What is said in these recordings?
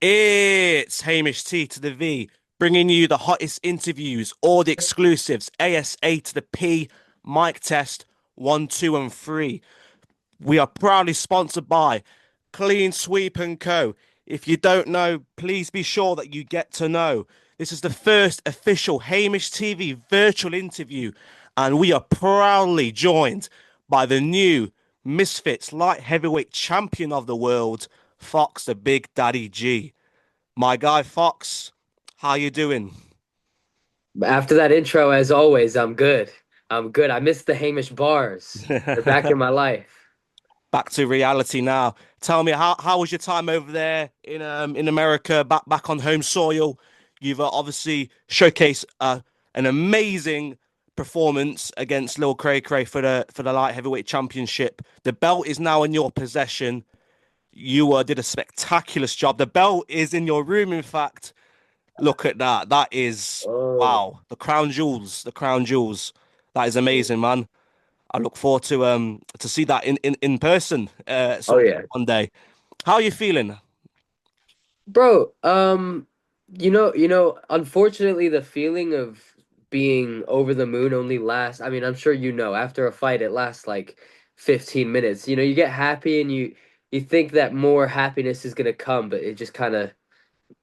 It's Hamish T to the V, bringing you the hottest interviews, all the exclusives, ASA to the P, mic test 1, 2, and 3. We are proudly sponsored by Clean Sweep and Co. If you don't know, please be sure that you get to know. This is the first official Hamish TV virtual interview, and we are proudly joined by the new Misfits light heavyweight champion of the world, Fox the Big Daddy G. My guy Fox, how you doing? After that intro, as always, I'm good. I'm good. I missed the Hamish bars. They're back in my life. Back to reality now. Tell me how was your time over there in America, back on home soil? You've obviously showcased an amazing performance against Lil Cray Cray for the light heavyweight championship. The belt is now in your possession. You did a spectacular job. The belt is in your room, in fact. Look at that. That is Oh, wow. The crown jewels. The crown jewels. That is amazing, man. I look forward to see that in person oh some yeah, one day. How are you feeling? bro. Unfortunately, the feeling of being over the moon only lasts. I mean, I'm sure you know. After a fight, it lasts like 15 minutes. You get happy and you think that more happiness is gonna come, but it just kind of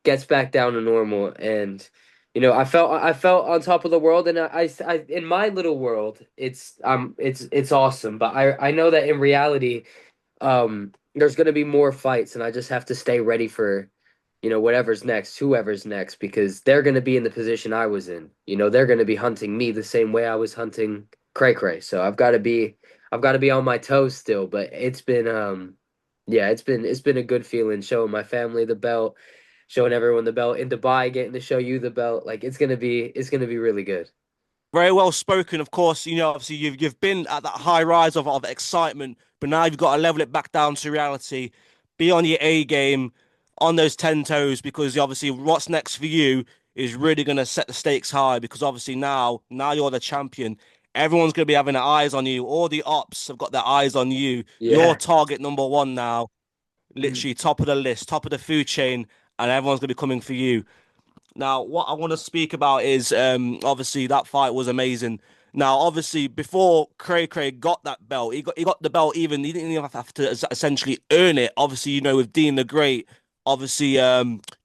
gets back down to normal. And I felt on top of the world, and in my little world it's awesome, but I know that in reality there's going to be more fights, and I just have to stay ready for whatever's next, whoever's next, because they're going to be in the position I was in. They're going to be hunting me the same way I was hunting Cray Cray. So I've got to be on my toes still. But it's been yeah, it's been a good feeling showing my family the belt, showing everyone the belt in Dubai, getting to show you the belt. Like it's gonna be really good. Very well spoken, of course. Obviously you've been at that high rise of excitement, but now you've got to level it back down to reality. Be on your A game, on those 10 toes, because obviously what's next for you is really going to set the stakes high. Because obviously now you're the champion. Everyone's going to be having their eyes on you. All the ops have got their eyes on you. You're Yeah. target number one now, literally top of the list, top of the food chain, and everyone's going to be coming for you. Now, what I want to speak about is obviously that fight was amazing. Now, obviously, before Cray Cray got that belt, he got the belt even he didn't even have to essentially earn it. Obviously, with Dean the Great, obviously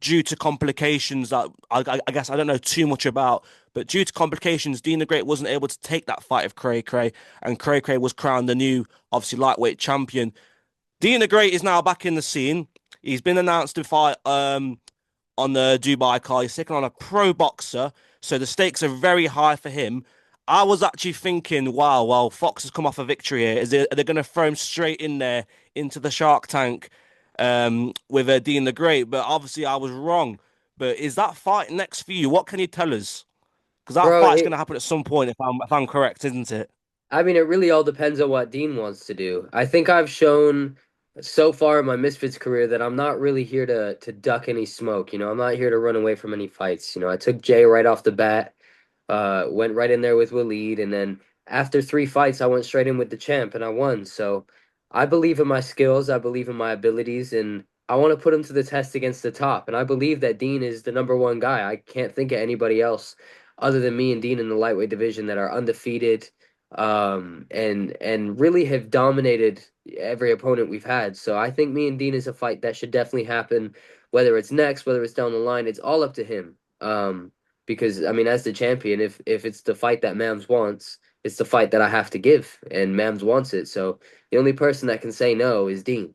due to complications that I guess I don't know too much about, but due to complications, Dean the Great wasn't able to take that fight of Cray Cray, and Cray Cray was crowned the new obviously lightweight champion. Dean the Great is now back in the scene. He's been announced to fight on the Dubai card. He's taking on a pro boxer, so the stakes are very high for him. I was actually thinking, wow, well, Fox has come off a victory here. Are they going to throw him straight in there into the Shark Tank with Dean the Great? But obviously, I was wrong. But is that fight next for you? What can you tell us? Because that Bro, fight's going to happen at some point, if I'm correct, isn't it? I mean, it really all depends on what Dean wants to do. I think I've shown so far in my Misfits career that I'm not really here to duck any smoke. I'm not here to run away from any fights. I took Jay right off the bat, went right in there with Waleed, and then after 3 fights, I went straight in with the champ and I won. So I believe in my skills, I believe in my abilities, and I want to put him to the test against the top. And I believe that Dean is the number one guy. I can't think of anybody else other than me and Dean in the lightweight division that are undefeated, and really have dominated every opponent we've had. So I think me and Dean is a fight that should definitely happen. Whether it's next, whether it's down the line, it's all up to him. Because I mean, as the champion, if it's the fight that Mams wants, it's the fight that I have to give, and Mams wants it. So the only person that can say no is Dean.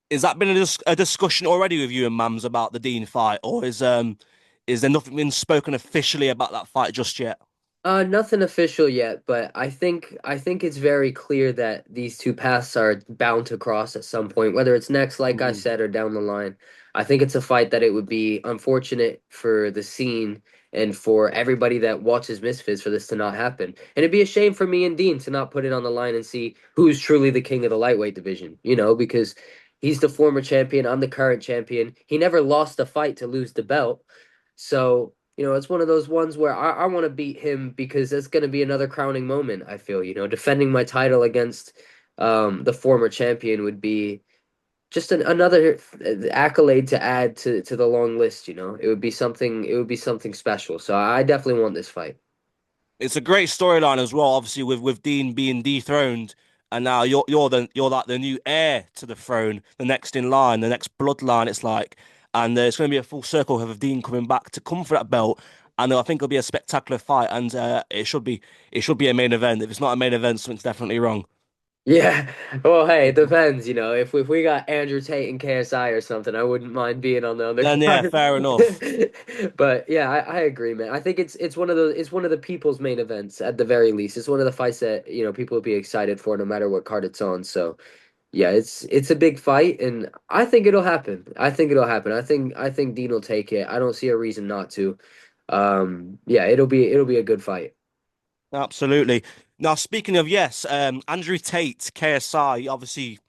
Has that been a discussion already with you and Mams about the Dean fight, or is there nothing been spoken officially about that fight just yet? Nothing official yet, but I think it's very clear that these two paths are bound to cross at some point, whether it's next, like I Mm. said, or down the line. I think it's a fight that it would be unfortunate for the scene and for everybody that watches Misfits for this to not happen. And it'd be a shame for me and Dean to not put it on the line and see who's truly the king of the lightweight division, because he's the former champion, I'm the current champion. He never lost a fight to lose the belt. So, it's one of those ones where I want to beat him because that's going to be another crowning moment, I feel. Defending my title against the former champion would be just another accolade to add to the long list, you know. It would be something special. So I definitely want this fight. It's a great storyline as well, obviously with Dean being dethroned, and now you're like the new heir to the throne, the next in line, the next bloodline. It's like, and it's going to be a full circle of Dean coming back to come for that belt, and I think it'll be a spectacular fight, and it should be a main event. If it's not a main event, something's definitely wrong. Yeah. Well, hey, it depends, you know. If we got Andrew Tate and KSI or something, I wouldn't mind being on the Then yeah, undercard. fair enough. But yeah, I agree, man. I think it's one of it's one of the people's main events at the very least. It's one of the fights that, you know, people would be excited for no matter what card it's on. So yeah, it's a big fight and I think it'll happen. I think it'll happen. I think Dean will take it. I don't see a reason not to. Yeah, it'll be a good fight. Absolutely. Now, speaking of yes, Andrew Tate, KSI, obviously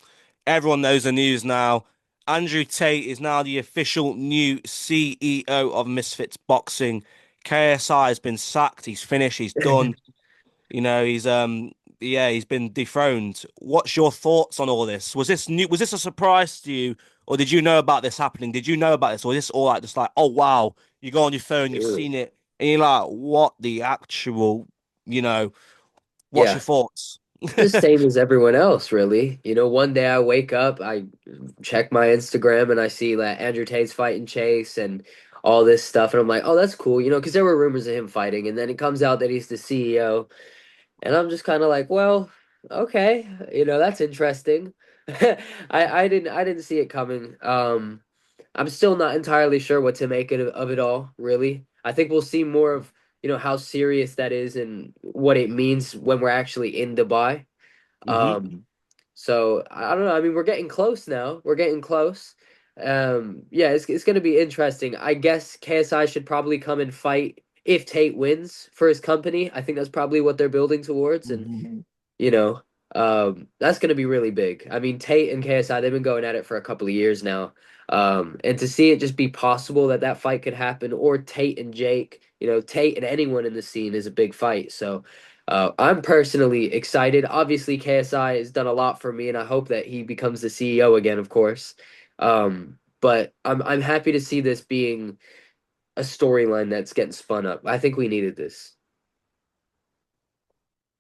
everyone knows the news now. Andrew Tate is now the official new CEO of Misfits Boxing. KSI has been sacked. He's finished. He's done. You know, yeah, he's been dethroned. What's your thoughts on all this? Was this new? Was this a surprise to you, or did you know about this happening? Did you know about this, or is this all like just like, oh wow, you go on your phone, you've seen it, and you're like, what the actual, you know, what's your Yeah. thoughts? The same as everyone else, really. You know, one day I wake up, I check my Instagram, and I see that Andrew Tate's fighting Chase and all this stuff, and I'm like, oh, that's cool, you know, because there were rumors of him fighting, and then it comes out that he's the CEO, and I'm just kind of like, well, okay, you know, that's interesting. I didn't see it coming. I'm still not entirely sure what to make of it all, really. I think we'll see more of, you know, how serious that is and what it means when we're actually in Dubai. Hmm. Um, so I don't know. I mean, we're getting close now. We're getting close. Yeah, it's gonna be interesting. I guess KSI should probably come and fight if Tate wins for his company. I think that's probably what they're building towards, and you know, that's going to be really big. I mean, Tate and KSI, they've been going at it for a couple of years now. And to see it just be possible that that fight could happen, or Tate and Jake, you know, Tate and anyone in the scene is a big fight. So, I'm personally excited. Obviously, KSI has done a lot for me, and I hope that he becomes the CEO again, of course. But I'm happy to see this being a storyline that's getting spun up. I think we needed this.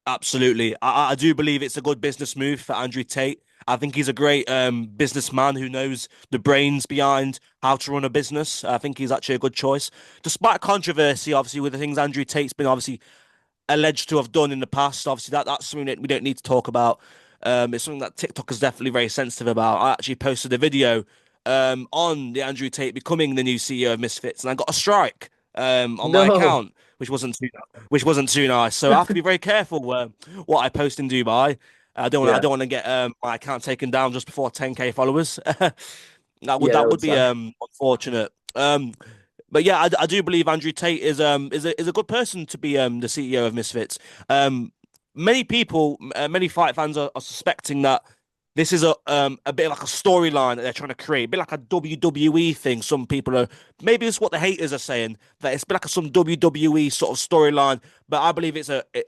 Absolutely. I do believe it's a good business move for Andrew Tate. I think he's a great businessman who knows the brains behind how to run a business. I think he's actually a good choice. Despite controversy, obviously, with the things Andrew Tate's been obviously alleged to have done in the past. Obviously, that's something that we don't need to talk about. It's something that TikTok is definitely very sensitive about. I actually posted a video on the Andrew Tate becoming the new CEO of Misfits, and I got a strike on my No. account, which wasn't too nice. So I have to be very careful what I post in Dubai. I Yeah. don't want to get my account taken down just before 10K followers. Yeah, that That would would be suck. unfortunate. But yeah, I do believe Andrew Tate is a good person to be the CEO of Misfits. Many people, many fight fans are suspecting that this is a bit like a storyline that they're trying to create, a bit like a WWE thing. Some people are maybe it's what the haters are saying that it's a bit like some WWE sort of storyline. But I believe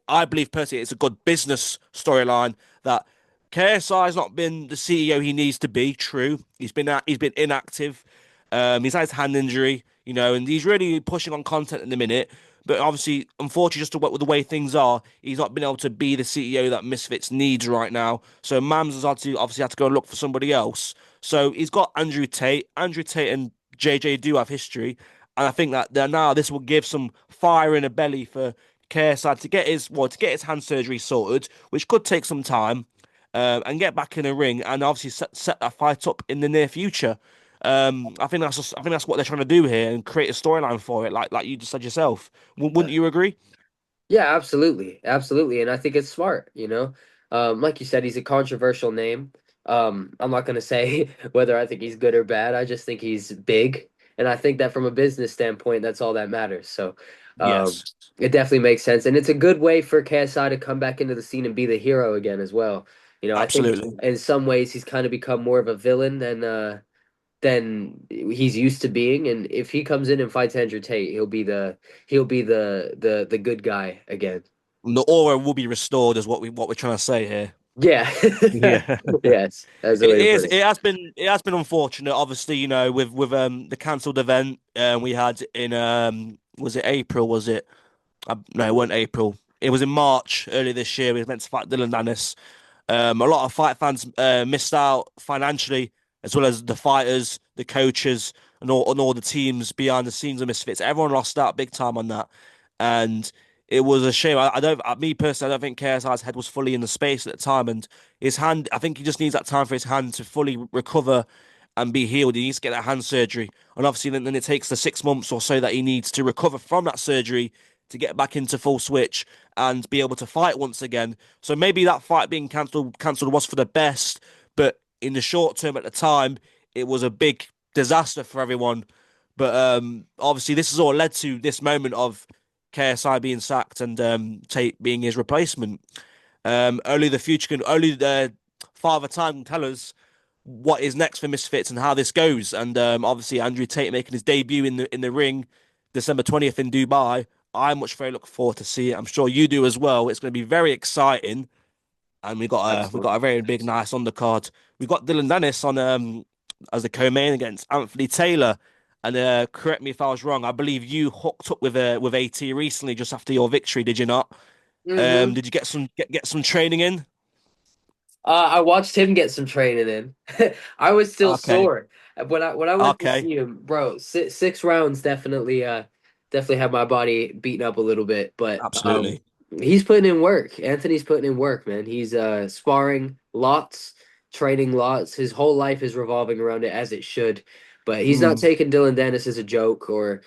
I believe personally it's a good business storyline that KSI has not been the CEO he needs to be. True, he's been inactive. He's had his hand injury, you know, and he's really pushing on content in the minute. But obviously, unfortunately, just to work with the way things are, he's not been able to be the CEO that Misfits needs right now. So Mams has had to obviously had to go and look for somebody else. So he's got Andrew Tate. Andrew Tate and JJ do have history, and I think that now this will give some fire in the belly for KSI to get to get his hand surgery sorted, which could take some time, and get back in the ring and obviously set that fight up in the near future. I think that's what they're trying to do here and create a storyline for it, like you just said yourself. Wouldn't you agree? Yeah, absolutely. Absolutely. And I think it's smart, you know. Like you said, he's a controversial name. I'm not gonna say whether I think he's good or bad. I just think he's big. And I think that from a business standpoint, that's all that matters. So um Yes, it definitely makes sense. And it's a good way for KSI to come back into the scene and be the hero again as well. You know, I think absolutely. in some ways he's kind of become more of a villain than he's used to being. And if he comes in and fights Andrew Tate, he'll be the good guy again. The aura will be restored, is what we're trying to say here. Yeah. Yeah. Yes, that's the It way to is. put it. It has been unfortunate. Obviously, with the cancelled event we had in was it April? Was it? No, it wasn't April. It was in March earlier this year. We were meant to fight Dylan Dennis. A lot of fight fans missed out financially, as well as the fighters, the coaches, and all the teams behind the scenes of Misfits. Everyone lost out big time on that, and it was a shame. I don't, me personally, I don't think KSI's head was fully in the space at the time, and his hand. I think he just needs that time for his hand to fully recover and be healed. He needs to get that hand surgery, and obviously then it takes the 6 months or so that he needs to recover from that surgery to get back into full switch and be able to fight once again. So maybe that fight being cancelled was for the best, but in the short term at the time, it was a big disaster for everyone. But obviously, this has all led to this moment of KSI being sacked and Tate being his replacement. Only the father time can tell us what is next for Misfits and how this goes. And obviously, Andrew Tate making his debut in the ring December 20th in Dubai. I much very look forward to see it. I'm sure you do as well. It's going to be very exciting, and we got a Absolutely. very big, nice undercard. We got Dylan Dennis on as the co-main against Anthony Taylor. And correct me if I was wrong. I believe you hooked up with AT recently, just after your victory. Did you not? Hmm. Did you get some training in? I watched him get some training in. I was still Okay, sore when I went to okay, see him, bro. Six rounds definitely had my body beaten up a little bit, but absolutely. he's putting in work. Anthony's putting in work, man. He's sparring lots, training lots. His whole life is revolving around it as it should. But he's not Mm. taking Dylan Dennis as a joke or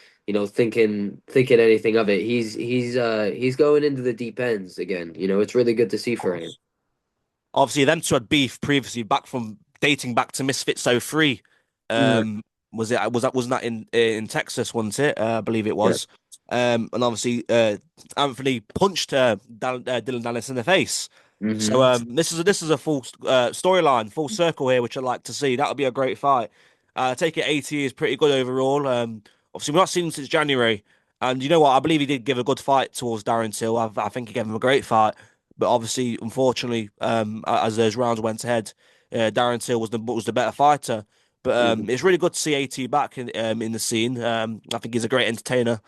thinking anything of it. He's going into the deep ends again. It's really good to see for him. Obviously, them two had beef previously, back from dating back to Misfits '03. Mm, Um, wasn't that in Texas, wasn't it? I believe it yeah. was. And obviously, Anthony punched Dylan Dennis in the face. So Hmm. this is a full storyline, full circle here, which I'd like to see. That would be a great fight. I take it 80 is pretty good overall. Obviously, we've not seen him since January, and you know what? I believe he did give a good fight towards Darren Till. I think he gave him a great fight. But obviously, unfortunately, as those rounds went ahead, Darren Till was the better fighter. But Hmm. it's really good to see AT back in the scene. I think he's a great entertainer.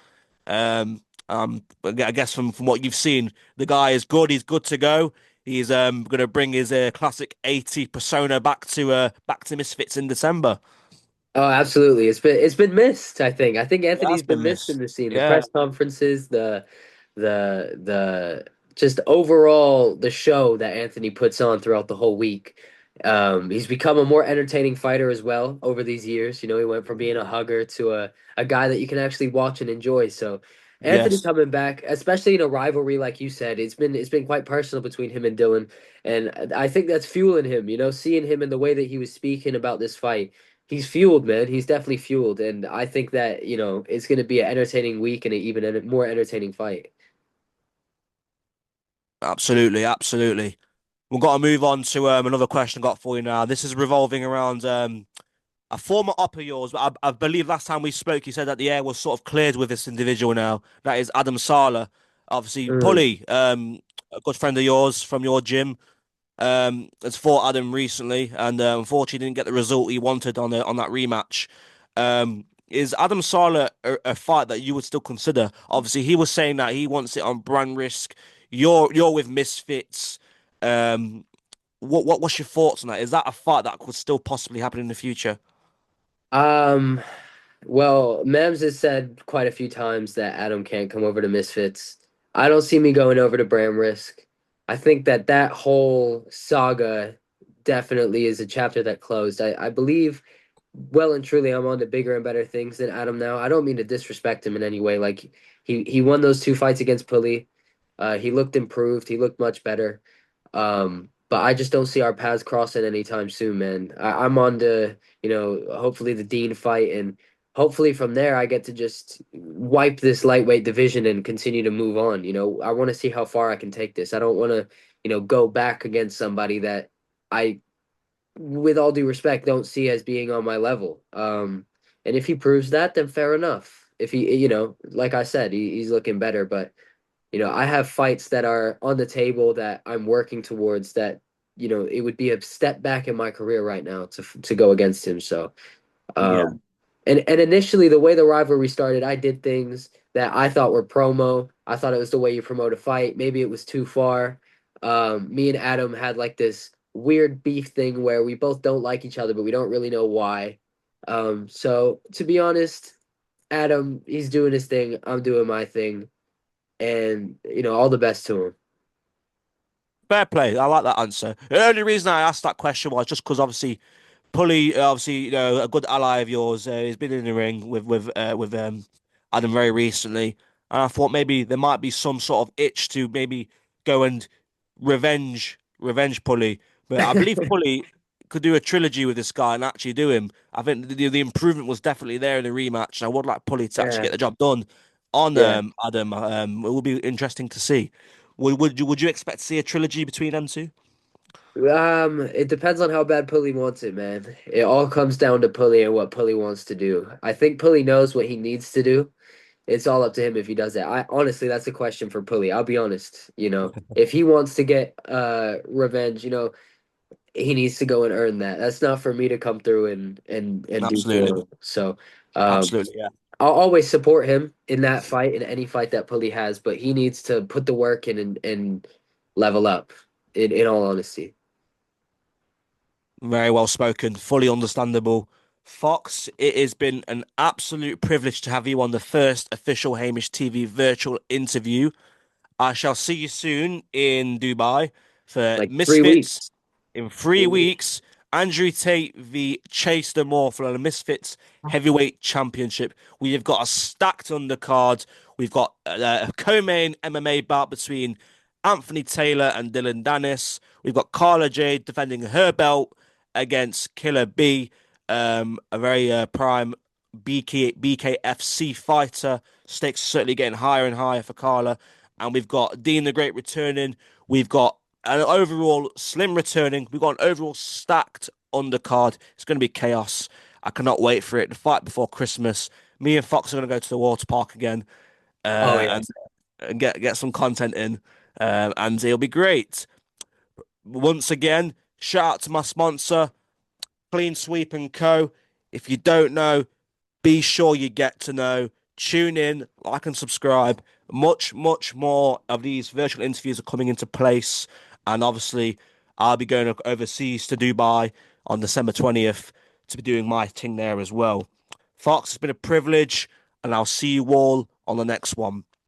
But I guess from what you've seen, the guy is good. He's good to go. He's going to bring his classic AT persona back to Misfits in December. Oh, absolutely. It's been missed, I think. I think It has Anthony's been been missed in missed. the scene. The Yeah. press conferences, the just overall the show that Anthony puts on throughout the whole week. He's become a more entertaining fighter as well over these years. He went from being a hugger to a guy that you can actually watch and enjoy. So Anthony Yes. coming back, especially in a rivalry like you said, it's been quite personal between him and Dylan. And I think that's fueling him, seeing him in the way that he was speaking about this fight. He's fueled, man. He's definitely fueled, and I think that it's going to be an entertaining week and even a more entertaining fight. Absolutely. Absolutely. We've got to move on to another question I got for you now. This is revolving around a former op of yours, but I believe last time we spoke, you said that the air was sort of cleared with this individual now. That is Adam Sala. Obviously, Mm. Pully, a good friend of yours from your gym, has fought Adam recently, and unfortunately didn't get the result he wanted on that rematch. Is Adam Sala a fight that you would still consider? Obviously, he was saying that he wants it on brand risk. You're with Misfits. Um, what's your thoughts on that? Is that a fight that could still possibly happen in the future? Um, well, Mems has said quite a few times that Adam can't come over to Misfits. I don't see me going over to Bram Risk. I think that whole saga definitely is a chapter that closed. I believe well and truly I'm on to bigger and better things than Adam now. I don't mean to disrespect him in any way. Like he won those two fights against Pulley. He looked improved. He looked much better. But I just don't see our paths crossing anytime soon, man. I'm on to, hopefully the Deen fight, and hopefully from there I get to just wipe this lightweight division and continue to move on. I want to see how far I can take this. I don't want to, go back against somebody that I, with all due respect, don't see as being on my level. And if he proves that, then fair enough. If he, like I said, he's looking better, but I have fights that are on the table that I'm working towards that it would be a step back in my career right now to go against him. So, Yeah. um, and initially the way the rivalry started, I did things that I thought were promo. I thought it was the way you promote a fight. Maybe it was too far. Me and Adam had like this weird beef thing where we both don't like each other, but we don't really know why. So to be honest, Adam, he's doing his thing. I'm doing my thing, and all the best to him. Fair play. I like that answer. The only reason I asked that question was just because obviously Pulley, obviously, a good ally of yours. He's been in the ring with Adam very recently, and I thought maybe there might be some sort of itch to maybe go and revenge Pulley. But I believe Pulley could do a trilogy with this guy and actually do him. I think the improvement was definitely there in the rematch, and I would like Pulley to actually Yeah, get the job done on yeah. Adam. It will be interesting to see. Would you expect to see a trilogy between them two? It depends on how bad Pulley wants it, man. It all comes down to Pulley and what Pulley wants to do. I think Pulley knows what he needs to do. It's all up to him if he does that. I honestly, that's a question for Pulley. I'll be honest. If he wants to get revenge, he needs to go and earn that. That's not for me to come through and do Absolutely, for him. So, um, absolutely, yeah. I'll always support him in that fight, in any fight that Pulley has, but he needs to put the work in and level up. In all honesty. Very well spoken, fully understandable. Fox, it has been an absolute privilege to have you on the first official Hamish TV virtual interview. I shall see you soon in Dubai for Like 3 weeks. Misfits in 3 weeks. Andrew Tate v Chase the Morphle on the Misfits Heavyweight Championship. We have got a stacked undercard. We've got a co-main MMA bout between Anthony Taylor and Dylan Dennis. We've got Carla Jade defending her belt against Killer B, a very prime BKFC fighter. Stakes are certainly getting higher and higher for Carla. And we've got Dean the Great returning. We've got an overall slim returning. We've got an overall stacked undercard. It's going to be chaos. I cannot wait for it. The fight before Christmas. Me and Fox are going to go to the water park again Oh uh, and, yes. and get some content in, and it'll be great. Once again, shout out to my sponsor, Clean Sweep and Co. If you don't know, be sure you get to know. Tune in, like and subscribe. Much, much more of these virtual interviews are coming into place. And obviously, I'll be going overseas to Dubai on December 20th to be doing my thing there as well. Fox, it's been a privilege, and I'll see you all on the next one.